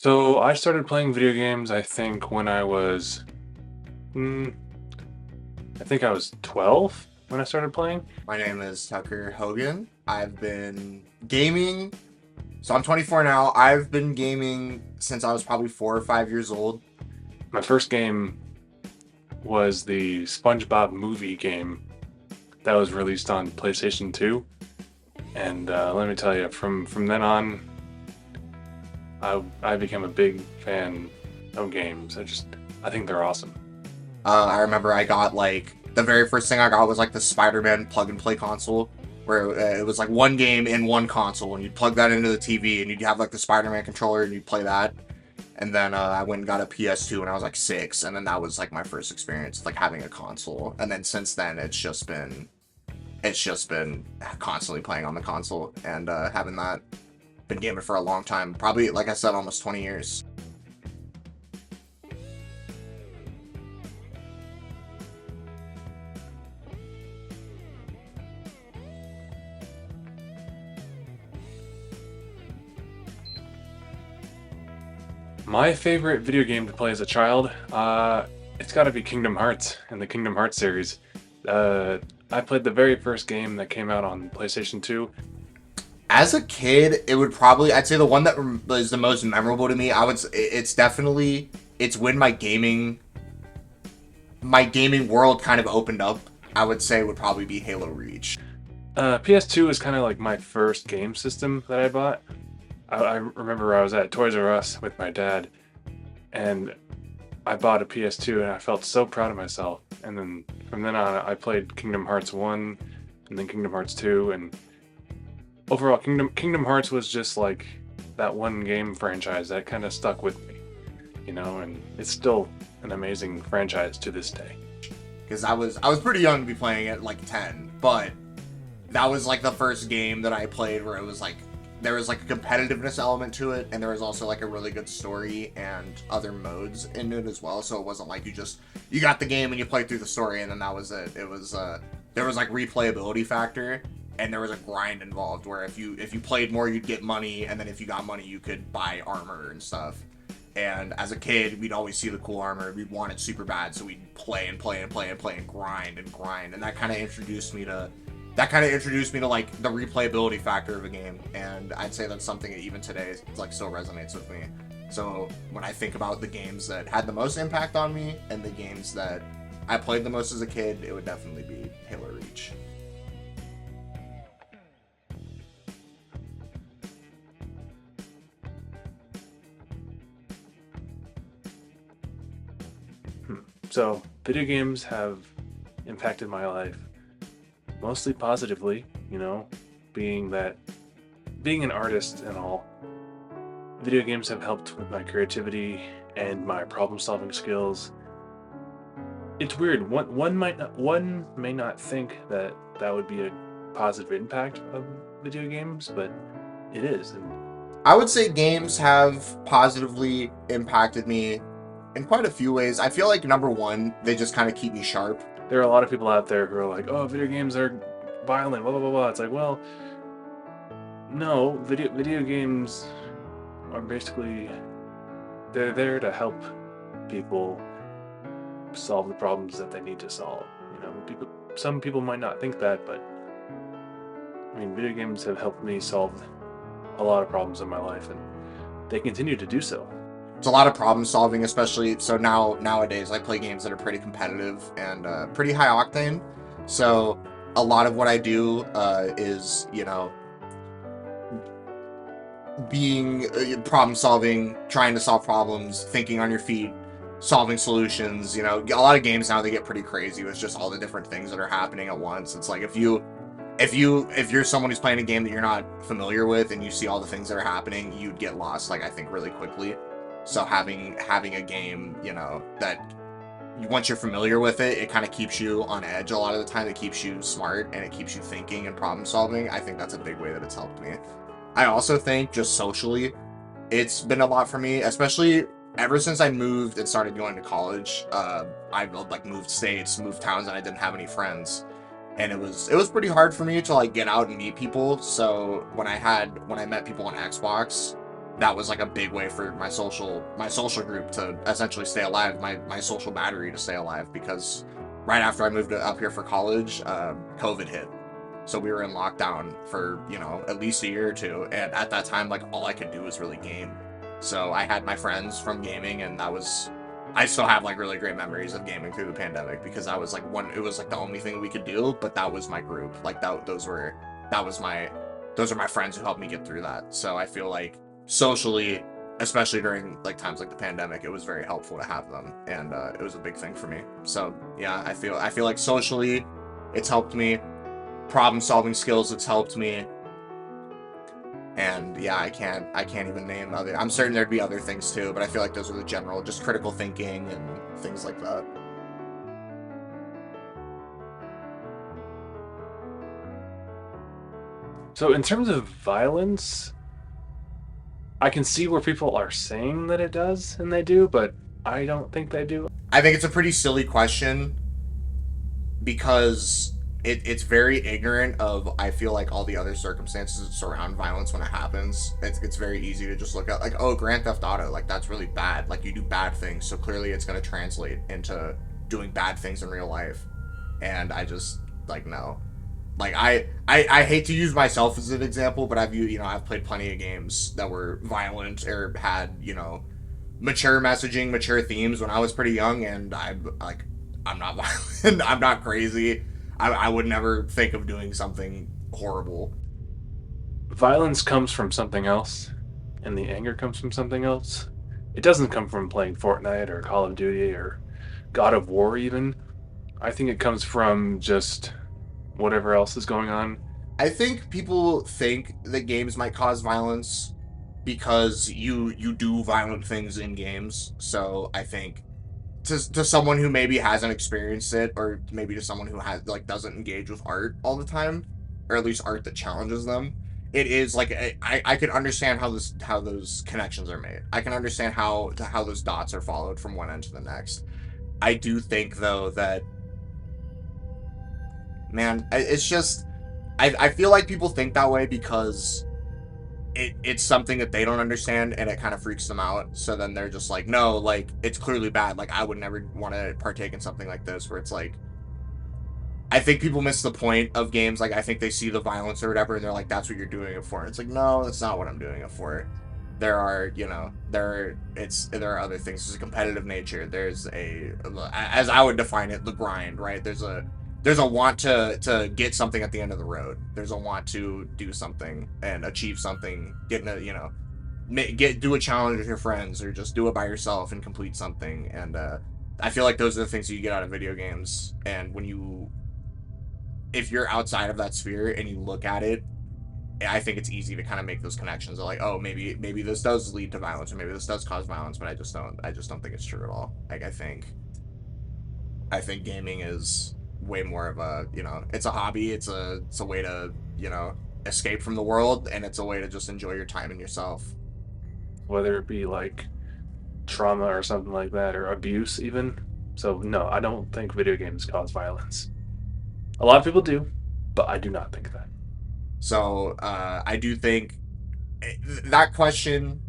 So I started playing video games, I think, when I was, mm, I think I was 12 when I started playing. My name is Tucker Hogan. I've been gaming. So I'm 24 now. I've been gaming since I was probably 4 or 5 years old. My first game was the SpongeBob movie game that was released on PlayStation 2. And let me tell you, from then on, I became a big fan of games. I think they're awesome. I remember I got the very first thing I got was like the Spider-Man plug and play console, where it was like one game in one console, and you'd plug that into the TV, and you'd have like the Spider-Man controller, and you'd play that. And then I went and got a PS2 when I was like 6, and then that was like my first experience like having a console. And then since then, it's just been constantly playing on the console and having that. Been gaming for a long time, probably like I said, almost 20 years. My favorite video game to play as a child, it's got to be Kingdom Hearts and the Kingdom Hearts series. Uh, I played the very first game that came out on PlayStation 2. As a kid, it would probably, I'd say the one that was the most memorable to me, it's definitely, it's when my gaming world kind of opened up. I would say would probably be Halo Reach. PS2 is kind of like my first game system that I bought. I remember I was at Toys R Us with my dad, and I bought a PS2, and I felt so proud of myself. And then from then on, I played Kingdom Hearts 1, and then Kingdom Hearts 2, and overall, Kingdom Hearts was just like that one game franchise that kind of stuck with me, and it's still an amazing franchise to this day. Because I was pretty young to be playing it, like 10, but that was like the first game that I played where it was like there was like a competitiveness element to it, and there was also like a really good story and other modes in it as well. So it wasn't like you got the game and you played through the story and then that was it. It was there was like replayability factor, and there was a grind involved where if you played more you'd get money, and then if you got money you could buy armor and stuff. And as a kid, we'd always see the cool armor. We'd want it super bad, so we'd play and play and play and play and grind and grind. And that kind of introduced me to like the replayability factor of a game. And I'd say that's something that even today like still resonates with me. So when I think about the games that had the most impact on me and the games that I played the most as a kid, it would definitely be Halo Reach. So, video games have impacted my life mostly positively, being that being an artist and all. Video games have helped with my creativity and my problem-solving skills. It's weird. One may not think that that would be a positive impact of video games, but it is. And I would say games have positively impacted me in quite a few ways. I feel like number one, they just kind of keep me sharp. there are a lot of people out there who are like, "Oh, video games are violent." Blah blah blah blah. It's like, well, no. Video games are basically they're there to help people solve the problems that they need to solve. Some people might not think that, but I mean, video games have helped me solve a lot of problems in my life, and they continue to do so. It's a lot of problem solving, especially so nowadays I play games that are pretty competitive and pretty high octane. So a lot of what I do is being problem solving, trying to solve problems, thinking on your feet, solving solutions. A lot of games now, they get pretty crazy with just all the different things that are happening at once. It's like if you're someone who's playing a game that you're not familiar with and you see all the things that are happening, you'd get lost, like, I think, really quickly. So having a game, that once you're familiar with it, it kind of keeps you on edge a lot of the time. It keeps you smart and it keeps you thinking and problem solving. I think that's a big way that it's helped me. I also think just socially, it's been a lot for me, especially ever since I moved and started going to college. I like moved states, moved towns, and I didn't have any friends. And it was pretty hard for me to like get out and meet people. So when I met people on Xbox, that was like a big way for my social group to essentially stay alive, my social battery to stay alive, because right after I moved up here for college, COVID hit. So we were in lockdown for, at least a year or two. And at that time, like, all I could do was really game. So I had my friends from gaming, and I still have like really great memories of gaming through the pandemic, because that was like it was like the only thing we could do, but that was my group. Like that was those are my friends who helped me get through that. So I feel like socially, especially during like times like the pandemic, it was very helpful to have them, and it was a big thing for me. So yeah, I feel like socially, it's helped me. Problem solving skills, it's helped me. And yeah, I can't even name other. I'm certain there'd be other things too, but I feel like those are the general, just critical thinking and things like that. So in terms of violence, I can see where people are saying that it does, and they do, but I don't think they do. I think it's a pretty silly question, because it's very ignorant of, I feel like, all the other circumstances that surround violence when it happens. It's very easy to just look at like, oh, Grand Theft Auto, like that's really bad, like you do bad things, so clearly it's going to translate into doing bad things in real life. And I just, like, no. Like I hate to use myself as an example, but I've played plenty of games that were violent or had, mature messaging, mature themes when I was pretty young, and I'm not violent. I'm not crazy. I would never think of doing something horrible. Violence comes from something else, and the anger comes from something else. It doesn't come from playing Fortnite or Call of Duty or God of War, even. I think it comes from just whatever else is going on. I think people think that games might cause violence because you do violent things in games. So I think to someone who maybe hasn't experienced it, or maybe to someone who has like doesn't engage with art all the time, or at least art that challenges them, it is like, I can understand how those connections are made. I can understand how those dots are followed from one end to the next. I do think though that, man, it's just, I feel like people think that way because it's something that they don't understand, and it kind of freaks them out. So then they're just like, no, like it's clearly bad. Like I would never want to partake in something like this, where it's like, I think people miss the point of games. Like I think they see the violence or whatever, and they're like, that's what you're doing it for. It's like, no, that's not what I'm doing it for. There are, there are other things. There's a competitive nature. There's as I would define it, the grind, right? There's a want to get something at the end of the road. There's a want to do something and achieve something. Do a challenge with your friends, or just do it by yourself and complete something. And I feel like those are the things that you get out of video games. And if you're outside of that sphere and you look at it, I think it's easy to kind of make those connections. Like, oh, maybe this does lead to violence, or maybe this does cause violence, but I just don't think it's true at all. Like I think gaming is way more of a, it's a hobby. It's a way to, escape from the world, and it's a way to just enjoy your time and yourself. Whether it be like trauma or something like that, or abuse even. So no, I don't think video games cause violence. A lot of people do, but I do not think that. So I do think that question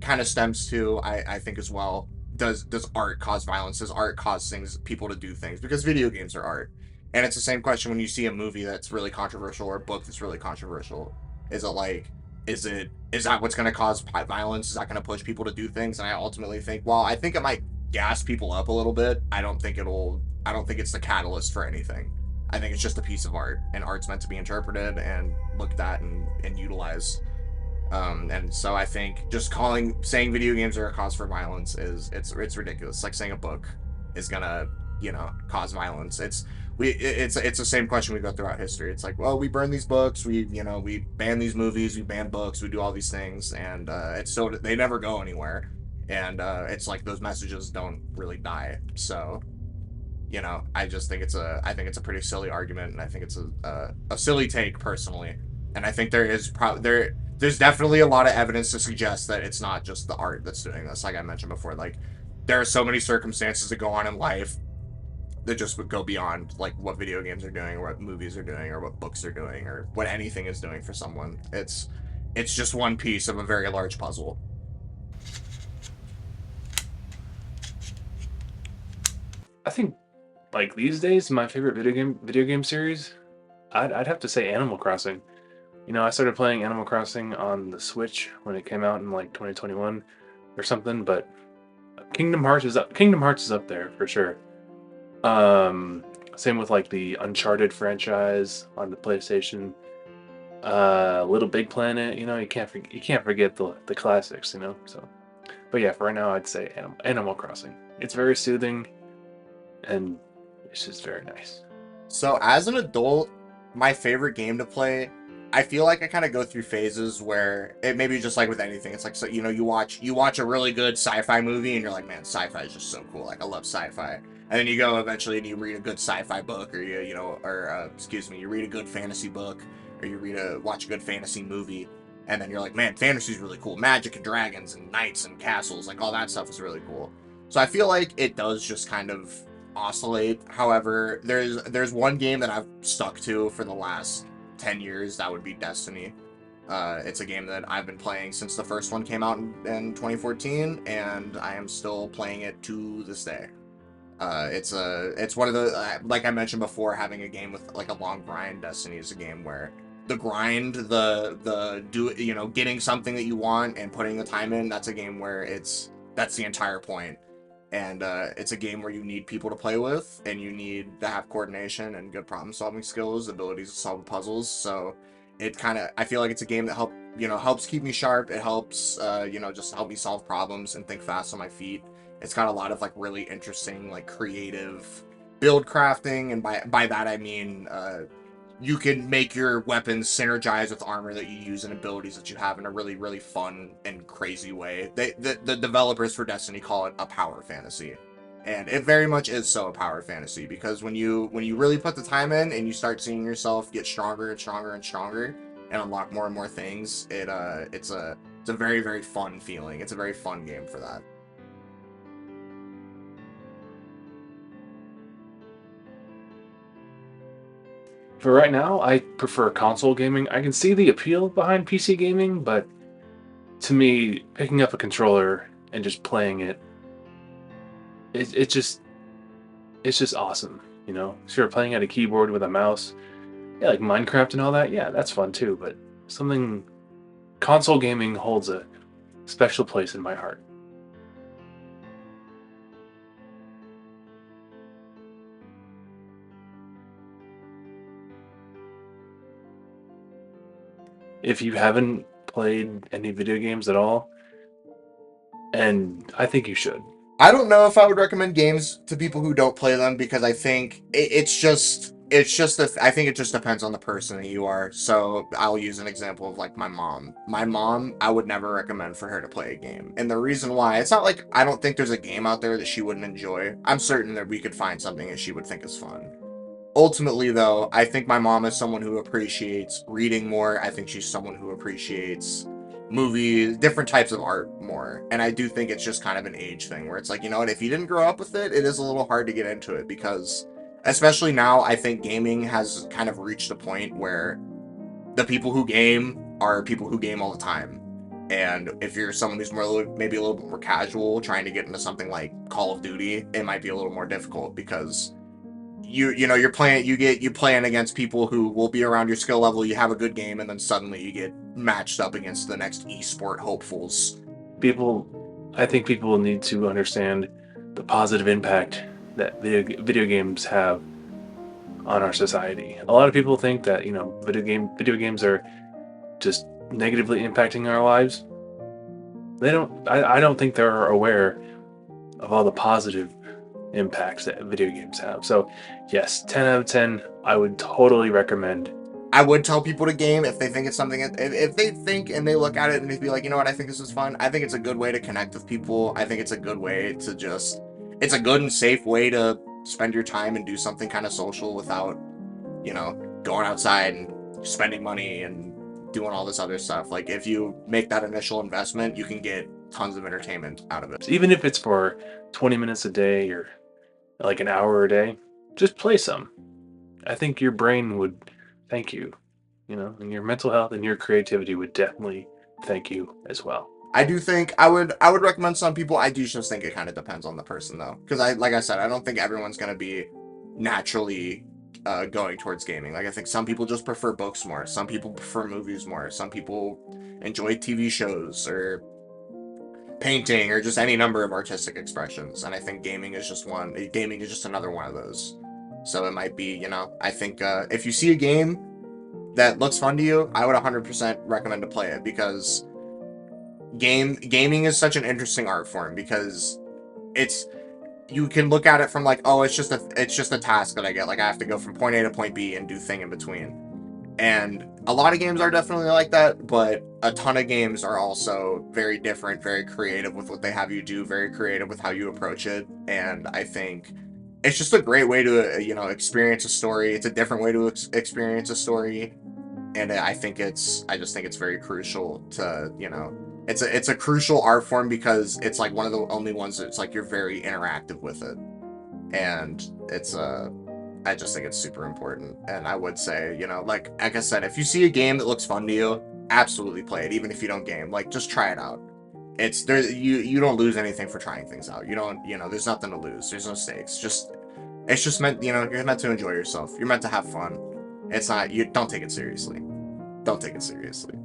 kind of stems to, I think as well, does art cause violence? Does art cause people to do things? Because video games are art. And it's the same question when you see a movie that's really controversial, or a book that's really controversial. Is it like, is that what's going to cause violence? Is that going to push people to do things? And I ultimately think, well, I think it might gas people up a little bit. I don't think it's the catalyst for anything. I think it's just a piece of art, and art's meant to be interpreted and looked at and utilized. And so I think just saying video games are a cause for violence it's ridiculous. It's like saying a book is gonna, cause violence. It's the same question we go throughout history. It's like, well, we burn these books, we ban these movies, we ban books, we do all these things, and it's still, they never go anywhere. And it's like those messages don't really die. So, I just think it's a pretty silly argument, and I think it's a silly take personally. And I think there's definitely a lot of evidence to suggest that it's not just the art that's doing this. Like I mentioned before, like there are so many circumstances that go on in life that just would go beyond like what video games are doing, or what movies are doing, or what books are doing, or what anything is doing for someone. It's just one piece of a very large puzzle. think like these days, my favorite video game series, I'd have to say Animal Crossing. I started playing Animal Crossing on the Switch when it came out in like 2021 or something, but Kingdom Hearts is up there for sure. Um, Same with like the Uncharted franchise on the PlayStation. Little Big Planet, you can't forget the classics, So, but yeah, for right now, I'd say Animal Crossing. It's very soothing and it's just very nice. So as an adult, my favorite game to play, I feel like I kind of go through phases where it maybe just like with anything. It's like, so you watch a really good sci-fi movie and you're like, man, sci-fi is just so cool. Like I love sci-fi. And then you go eventually and you read a good sci-fi book, or excuse me, you read a good fantasy book, or watch a good fantasy movie, and then you're like, man, fantasy's really cool. Magic and dragons and knights and castles, like all that stuff is really cool. So I feel like it does just kind of oscillate. However, there's one game that I've stuck to for the last 10 years. That would be Destiny. It's a game that I've been playing since the first one came out in 2014, and I am still playing it to this day. It's one of the like I mentioned before, having a game with like a long grind. Destiny is a game where the grind, the do getting something that you want and putting the time in. That's a game where that's the entire point. And it's a game where you need people to play with, and you need to have coordination and good problem solving skills, abilities to solve puzzles. So I feel like it's a game that helps keep me sharp. It helps just help me solve problems and think fast on my feet. It's got a lot of like really interesting, like creative build crafting, and by that I mean you can make your weapons synergize with armor that you use and abilities that you have in a really, really fun and crazy way. The developers for Destiny call it a power fantasy. And it very much is so a power fantasy, because when you really put the time in and you start seeing yourself get stronger and stronger and stronger and unlock more and more things, it's a very, very fun feeling. It's a very fun game for that. For right now, I prefer console gaming. I can see the appeal behind PC gaming, but to me, picking up a controller and just playing it, it's just awesome. So you're playing at a keyboard with a mouse, yeah, like Minecraft and all that. Yeah, that's fun too. But something console gaming holds a special place in my heart. If you haven't played any video games at all, and I think you should. I don't know if I would recommend games to people who don't play them, because I think I think it just depends on the person that you are. So I'll use an example of like my mom. My mom, I would never recommend for her to play a game. And the reason why, it's not like I don't think there's a game out there that she wouldn't enjoy. I'm certain that we could find something that she would think is fun. Ultimately, though, I think my mom is someone who appreciates reading more. I think she's someone who appreciates movies, different types of art more. And I do think it's just kind of an age thing where it's like, you know what, if you didn't grow up with it, it is a little hard to get into it, because, especially now, I think gaming has kind of reached a point where the people who game are people who game all the time. And if you're someone who's maybe a little bit more casual, trying to get into something like Call of Duty, it might be a little more difficult, because you're playing against people who will be around your skill level. You have a good game, and then suddenly you get matched up against the next esport hopefuls. People, I think people need to understand the positive impact that video games have on our society. A lot of people think that video games are just negatively impacting our lives. They don't. I don't think they're aware of all the positive impacts that video games have. So, yes, 10 out of 10. I would totally recommend. I would tell people to game if they think it's something. If they think and they look at it and they be like, you know what, I think this is fun. I think it's a good way to connect with people. I think it's a good way to just. It's a good and safe way to spend your time and do something kind of social without, going outside and spending money and doing all this other stuff. Like, if you make that initial investment, you can get tons of entertainment out of it. Even if it's for 20 minutes a day or like an hour a day, just play some. I think your brain would thank you, and your mental health and your creativity would definitely thank you as well. I do think I would recommend some people. I do just think it kind of depends on the person though, because like I said, I don't think everyone's gonna be naturally going towards gaming. Like I think some people just prefer books more. Some people prefer movies more. Some people enjoy TV shows or painting or just any number of artistic expressions. And I think gaming is just one. Gaming is just another one of those. So it might be, I think if you see a game that looks fun to you, I would 100% recommend to play it because gaming is such an interesting art form because it's you can look at it from like, oh, it's just a task that I get. Like I have to go from point A to point B and do thing in between. And a lot of games are definitely like that, but a ton of games are also very different, very creative with what they have you do, very creative with how you approach it. And I think it's just a great way to, experience a story. It's a different way to experience a story. And I just think it's very crucial to, it's a crucial art form because it's like one of the only ones that's like you're very interactive with it. And I just think it's super important. And I would say, like I said, if you see a game that looks fun to you, absolutely play it, even if you don't game. Like, just try it out. It's there. You don't lose anything for trying things out. You don't. There's nothing to lose. There's no stakes. It's just meant. You're meant to enjoy yourself. You're meant to have fun. It's not. You don't take it seriously. Don't take it seriously.